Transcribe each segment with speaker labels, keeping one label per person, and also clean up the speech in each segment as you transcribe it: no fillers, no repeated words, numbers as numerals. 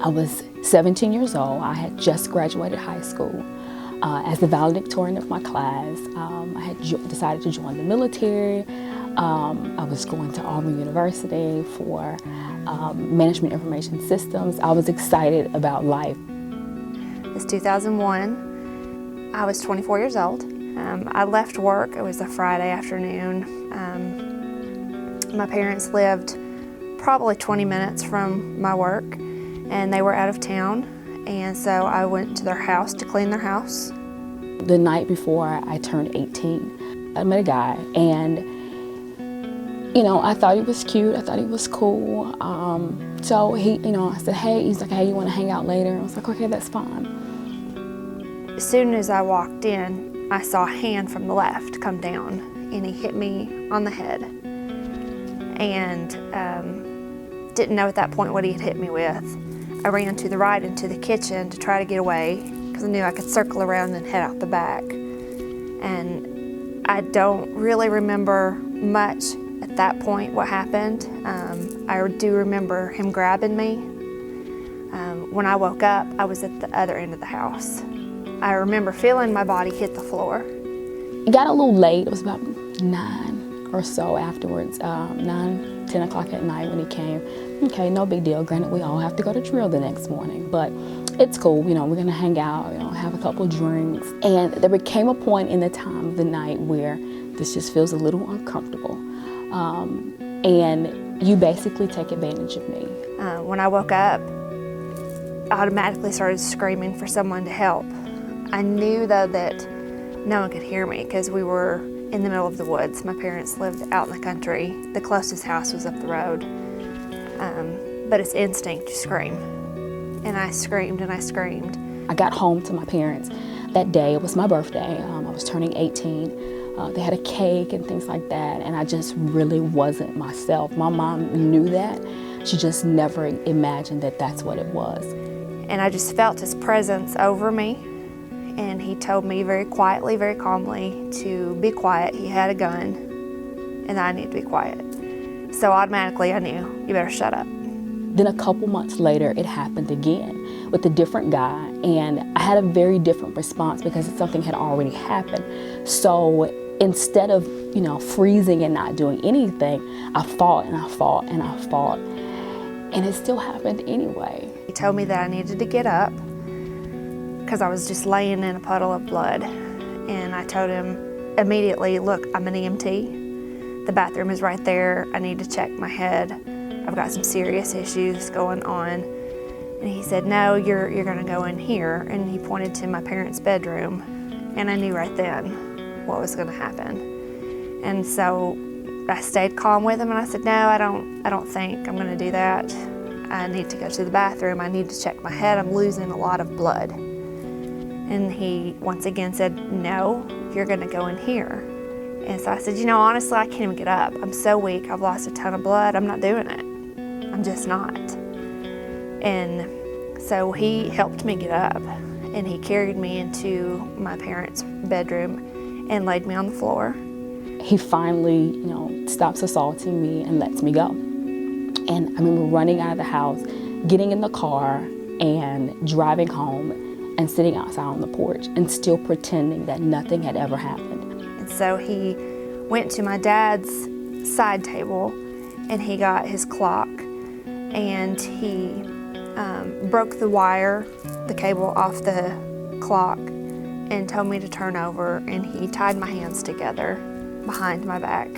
Speaker 1: I was 17 years old. I had just graduated high school. As the valedictorian of my class, I had decided to join the military. I was going to Auburn University for management information systems. I was excited about life.
Speaker 2: It's 2001. I was 24 years old. I left work. It was a Friday afternoon. My parents lived probably 20 minutes from my work, and they were out of town, and so I went to their house to clean their house.
Speaker 1: The night before I turned 18, I met a guy, and I thought he was cute, I thought he was cool. So I said, hey, he's like, hey, you want to hang out later? I was like, okay, that's fine.
Speaker 2: As soon as I walked in, I saw a hand from the left come down, and he hit me on the head. And didn't know at that point what he had hit me with. I ran to the right into the kitchen to try to get away because I knew I could circle around and head out the back. And I don't really remember much at that point what happened. I do remember him grabbing me. When I woke up, I was at the other end of the house. I remember feeling my body hit the floor.
Speaker 1: It got a little late. It was about 9 or so afterwards, 9, 10 o'clock at night when he came. Okay, no big deal. Granted, we all have to go to drill the next morning, but it's cool. We're gonna hang out, have a couple drinks. And there became a point in the time of the night where this just feels a little uncomfortable. And you basically take advantage of me.
Speaker 2: When I woke up, I automatically started screaming for someone to help. I knew though that no one could hear me because we were in the middle of the woods. My parents lived out in the country. The closest house was up the road. But it's instinct to scream. And I screamed and I screamed.
Speaker 1: I got home to my parents that day. It was my birthday. I was turning 18. They had a cake and things like that, and I just really wasn't myself. My mom knew that. She just never imagined that that's what it was.
Speaker 2: And I just felt his presence over me. And he told me very quietly, very calmly to be quiet. He had a gun, and I need to be quiet. So automatically I knew, you better shut up.
Speaker 1: Then a couple months later, it happened again with a different guy, and I had a very different response because something had already happened. So instead of, freezing and not doing anything, I fought and I fought and I fought, and it still happened anyway.
Speaker 2: He told me that I needed to get up because I was just laying in a puddle of blood. And I told him immediately, look, I'm an EMT. The bathroom is right there. I need to check my head. I've got some serious issues going on. And he said, no, you're gonna go in here. And he pointed to my parents' bedroom. And I knew right then what was gonna happen. And so I stayed calm with him and I said, no, I don't think I'm gonna do that. I need to go to the bathroom. I need to check my head. I'm losing a lot of blood. And he once again said, no, you're gonna go in here. And so I said, honestly, I can't even get up. I'm so weak, I've lost a ton of blood, I'm not doing it. I'm just not. And so he helped me get up, and he carried me into my parents' bedroom and laid me on the floor.
Speaker 1: He finally, stops assaulting me and lets me go. And I remember running out of the house, getting in the car and driving home and sitting outside on the porch and still pretending that nothing had ever happened.
Speaker 2: And so he went to my dad's side table and he got his clock and he broke the wire, the cable off the clock, and told me to turn over, and he tied my hands together behind my back.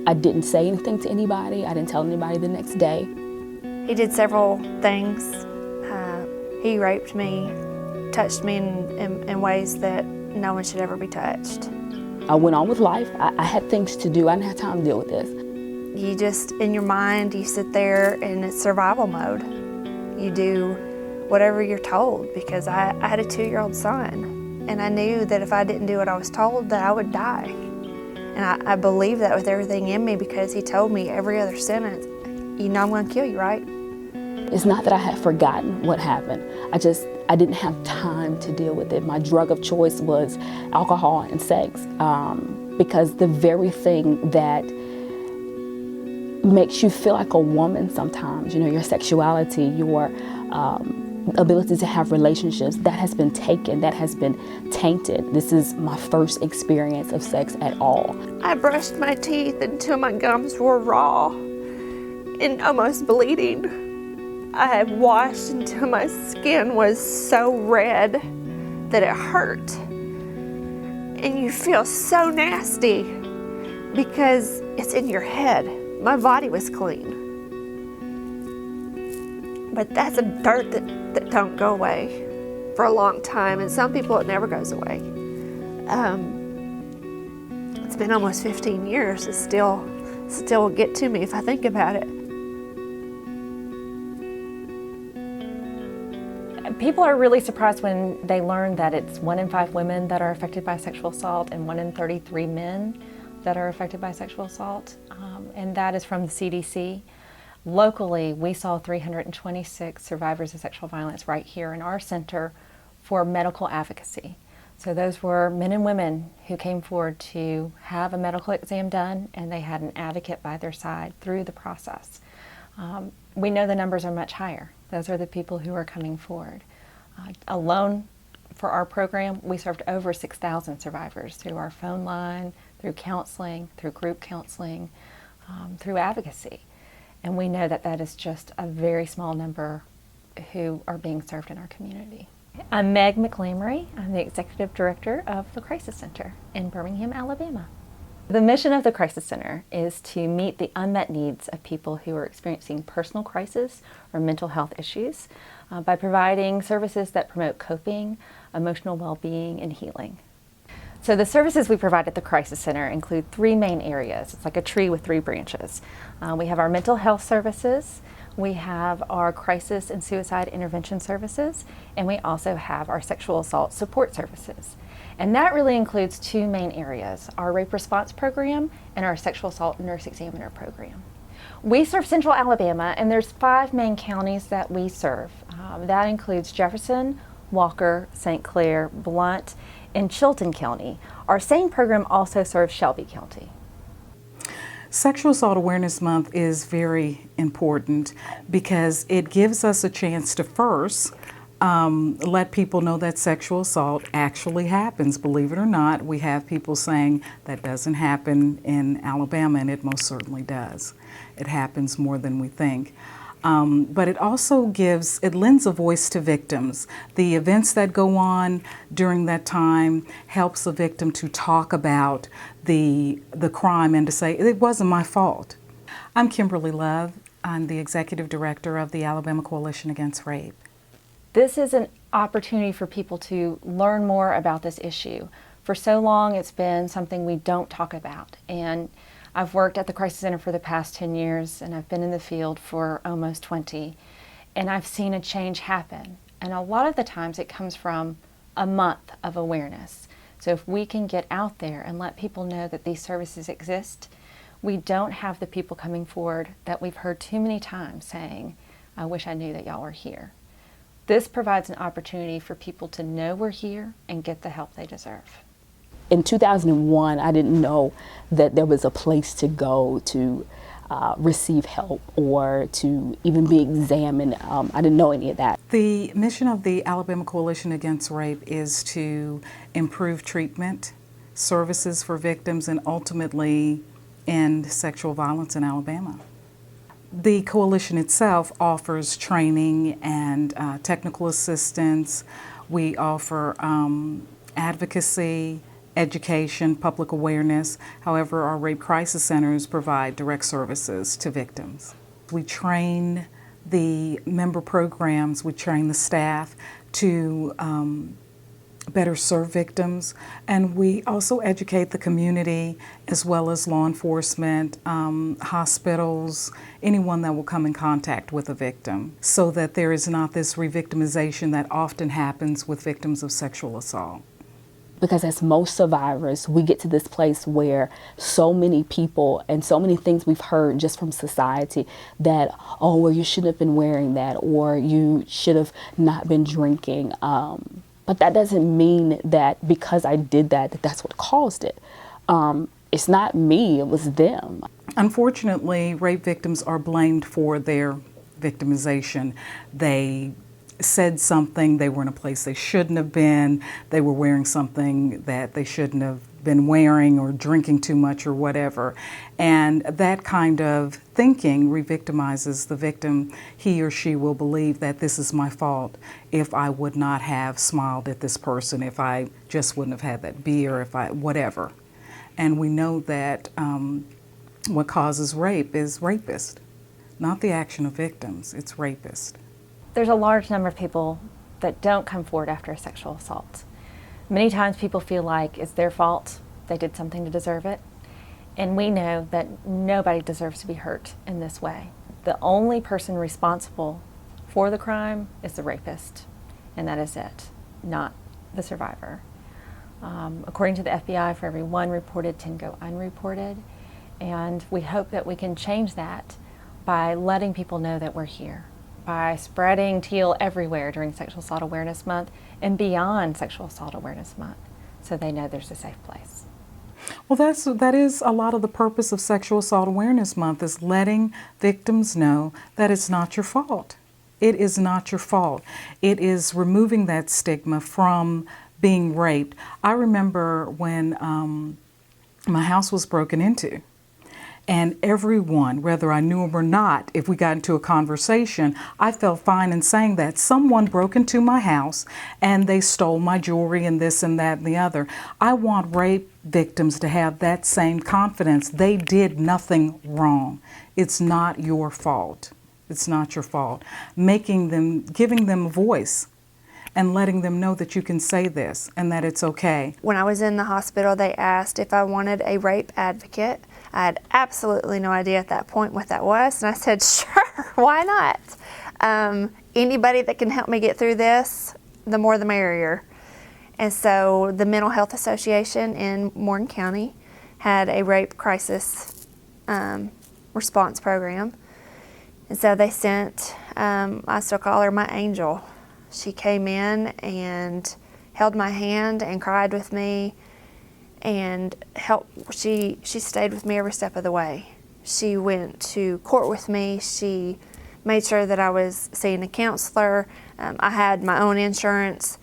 Speaker 1: I didn't say anything to anybody. I didn't tell anybody the next day.
Speaker 2: He did several things. He raped me, touched me in ways that no one should ever be touched.
Speaker 1: I went on with life. I had things to do. I didn't have time to deal with this.
Speaker 2: You just, in your mind, you sit there and it's survival mode. You do whatever you're told, because I had a 2-year-old son, and I knew that if I didn't do what I was told, that I would die. And I believed that with everything in me, because he told me every other sentence, I'm gonna kill you, right?
Speaker 1: It's not that I had forgotten what happened. I didn't have time to deal with it. My drug of choice was alcohol and sex, because the very thing that makes you feel like a woman sometimes, your sexuality, your ability to have relationships, that has been taken, that has been tainted. This is my first experience of sex at all.
Speaker 2: I brushed my teeth until my gums were raw and almost bleeding. I had washed until my skin was so red that it hurt. And you feel so nasty because it's in your head. My body was clean. But that's a dirt that don't go away for a long time, and some people it never goes away. It's been almost 15 years. It still get to me if I think about it.
Speaker 3: People are really surprised when they learn that it's 1 in 5 women that are affected by sexual assault and 1 in 33 men that are affected by sexual assault, and that is from the CDC. Locally, we saw 326 survivors of sexual violence right here in our center for medical advocacy. So those were men and women who came forward to have a medical exam done, and they had an advocate by their side through the process. We know the numbers are much higher. Those are the people who are coming forward. Alone for our program, we served over 6,000 survivors through our phone line, through counseling, through group counseling, through advocacy. And we know that that is just a very small number who are being served in our community. I'm Meg McLamory. I'm the Executive Director of the Crisis Center in Birmingham, Alabama. The mission of the Crisis Center is to meet the unmet needs of people who are experiencing personal crisis or mental health issues by providing services that promote coping, emotional well-being, and healing. So the services we provide at the Crisis Center include 3 main areas. It's like a tree with 3 branches. We have our mental health services, we have our crisis and suicide intervention services, and we also have our sexual assault support services. And that really includes 2 main areas, our rape response program and our sexual assault nurse examiner program. We serve Central Alabama, and there's 5 main counties that we serve. That includes Jefferson, Walker, St. Clair, Blount, and Chilton County. Our same program also serves Shelby County.
Speaker 4: Sexual Assault Awareness Month is very important because it gives us a chance to first let people know that sexual assault actually happens. Believe it or not, we have people saying that doesn't happen in Alabama, and it most certainly does. It happens more than we think. But it also lends a voice to victims. The events that go on during that time helps the victim to talk about the crime and to say, it wasn't my fault. I'm Kimberly Love. I'm the Executive Director of the Alabama Coalition Against Rape.
Speaker 3: This is an opportunity for people to learn more about this issue. For so long, it's been something we don't talk about. And I've worked at the Crisis Center for the past 10 years, and I've been in the field for almost 20, and I've seen a change happen. And a lot of the times it comes from a month of awareness. So if we can get out there and let people know that these services exist, we don't have the people coming forward that we've heard too many times saying, I wish I knew that y'all were here. This provides an opportunity for people to know we're here and get the help they deserve.
Speaker 1: In 2001, I didn't know that there was a place to go to receive help or to even be examined. I didn't know any of that.
Speaker 4: The mission of the Alabama Coalition Against Rape is to improve treatment, services for victims, and ultimately end sexual violence in Alabama. The coalition itself offers training and technical assistance. We offer advocacy, education, public awareness. However, our rape crisis centers provide direct services to victims. We train the member programs, we train the staff to better serve victims, and we also educate the community as well as law enforcement, hospitals, anyone that will come in contact with a victim, so that there is not this re-victimization that often happens with victims of sexual assault.
Speaker 1: Because as most survivors, we get to this place where so many people and so many things we've heard just from society that, oh, well, you shouldn't have been wearing that, or you should have not been drinking. But that doesn't mean that because I did that, that's what caused it. It's not me, it was them.
Speaker 4: Unfortunately, rape victims are blamed for their victimization. They said something, they were in a place they shouldn't have been, they were wearing something that they shouldn't have been wearing, or drinking too much or whatever. And that kind of thinking re-victimizes the victim. He or she will believe that this is my fault if I would not have smiled at this person, if I just wouldn't have had that beer, if I, whatever. And we know that what causes rape is rapist, not the action of victims, it's rapist.
Speaker 3: There's a large number of people that don't come forward after a sexual assault. Many times people feel like it's their fault, they did something to deserve it. And we know that nobody deserves to be hurt in this way. The only person responsible for the crime is the rapist, and that is it, not the survivor. According to the FBI, for every one reported, 10 go unreported. And we hope that we can change that by letting people know that we're here, by spreading teal everywhere during Sexual Assault Awareness Month and beyond Sexual Assault Awareness Month, so they know there's a safe place.
Speaker 4: Well, that is a lot of the purpose of Sexual Assault Awareness Month, is letting victims know that it's not your fault. It is not your fault. It is removing that stigma from being raped. I remember when my house was broken into, and everyone, whether I knew them or not, if we got into a conversation, I felt fine in saying that someone broke into my house and they stole my jewelry and this and that and the other. I want rape victims to have that same confidence. They did nothing wrong. It's not your fault. It's not your fault. Giving them a voice and letting them know that you can say this and that it's okay.
Speaker 2: When I was in the hospital, they asked if I wanted a rape advocate. I had absolutely no idea at that point what that was, and I said, sure, why not? Anybody that can help me get through this, the more the merrier. And so the Mental Health Association in Morgan County had a rape crisis response program. And so they sent, I still call her my angel. She came in and held my hand and cried with me and she stayed with me every step of the way. She went to court with me. She made sure that I was seeing a counselor. I had my own insurance,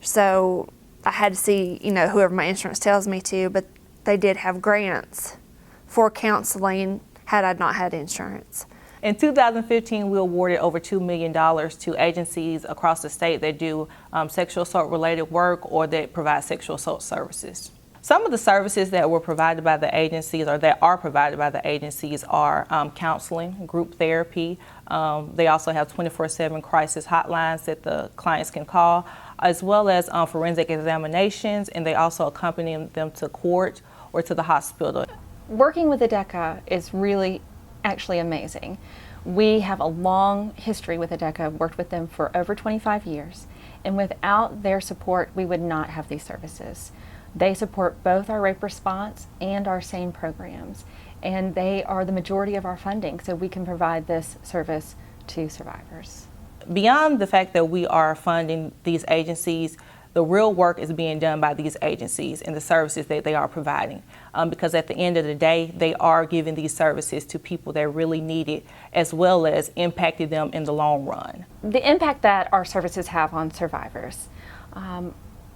Speaker 2: so I had to see, whoever my insurance tells me to, but they did have grants for counseling had I not had insurance.
Speaker 5: In 2015, we awarded over $2 million to agencies across the state that do sexual assault related work or that provide sexual assault services. Some of the services that were provided by the agencies or that are provided by the agencies are counseling, group therapy. They also have 24/7 crisis hotlines that the clients can call, as well as forensic examinations, and they also accompany them to court or to the hospital.
Speaker 3: Working with ADECA is really actually amazing. We have a long history with ADECA, worked with them for over 25 years, and without their support, we would not have these services. They support both our rape response and our SANE programs, and they are the majority of our funding, so we can provide this service to survivors.
Speaker 5: Beyond the fact that we are funding these agencies, the real work is being done by these agencies and the services that they are providing. Because at the end of the day, they are giving these services to people that really need it, as well as impacting them in the long run.
Speaker 3: The impact that our services have on survivors,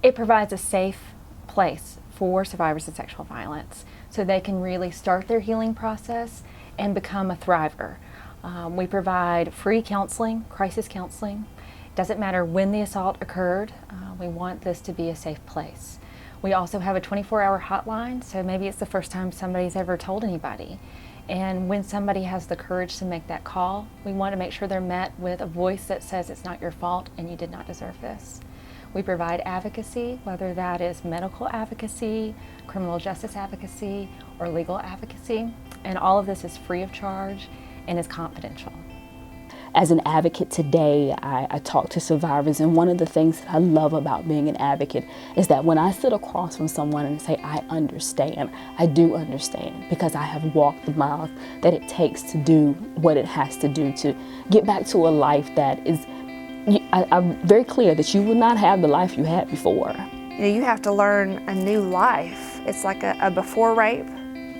Speaker 3: it provides a safe place for survivors of sexual violence so they can really start their healing process and become a thriver. We provide free counseling, crisis counseling. Doesn't matter when the assault occurred, we want this to be a safe place. We also have a 24-hour hotline, so maybe it's the first time somebody's ever told anybody. And when somebody has the courage to make that call, we want to make sure they're met with a voice that says it's not your fault and you did not deserve this. We provide advocacy, whether that is medical advocacy, criminal justice advocacy, or legal advocacy, and all of this is free of charge and is confidential.
Speaker 1: As an advocate today, I talk to survivors, and one of the things that I love about being an advocate is that when I sit across from someone and say, I understand, I do understand, because I have walked the miles that it takes to do what it has to do to get back to a life that is, I'm very clear that you will not have the life you had before.
Speaker 2: You have to learn a new life. It's like a before rape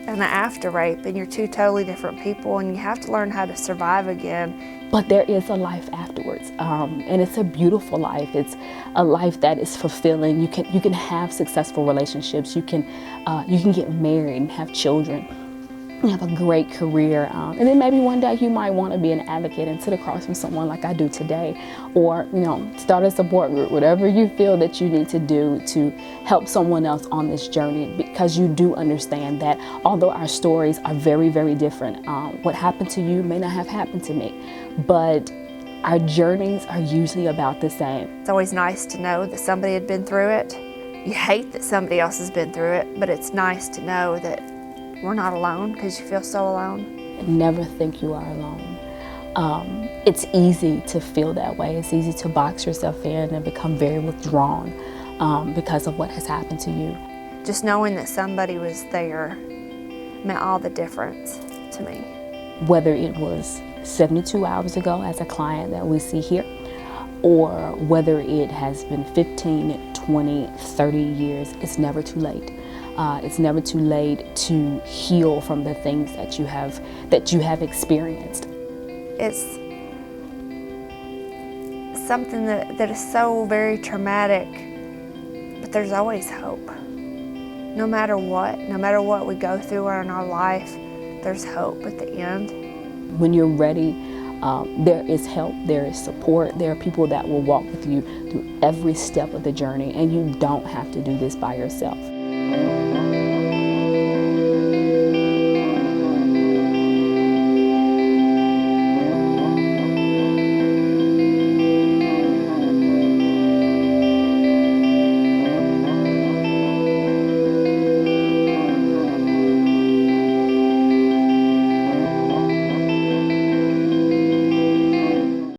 Speaker 2: and the after rape, and you're two totally different people, and you have to learn how to survive again.
Speaker 1: But there is a life afterwards, and it's a beautiful life. It's a life that is fulfilling. You can have successful relationships. You can get married and have children. You have a great career, and then maybe one day you might want to be an advocate and sit across from someone like I do today, or start a support group, whatever you feel that you need to do to help someone else on this journey, because you do understand that although our stories are very, very different, what happened to you may not have happened to me, but our journeys are usually about the same.
Speaker 2: It's always nice to know that somebody had been through it. You hate that somebody else has been through it, but it's nice to know that we're not alone, because you feel so alone.
Speaker 1: Never think you are alone. It's easy to feel that way. It's easy to box yourself in and become very withdrawn because of what has happened to you.
Speaker 2: Just knowing that somebody was there meant all the difference to me.
Speaker 1: Whether it was 72 hours ago as a client that we see here, or whether it has been 15, 20, 30 years, it's never too late. It's never too late to heal from the things that you have experienced.
Speaker 2: It's something that is so very traumatic, but there's always hope. No matter what we go through in our life, there's hope at the end.
Speaker 1: When you're ready, there is help, there is support, there are people that will walk with you through every step of the journey, and you don't have to do this by yourself.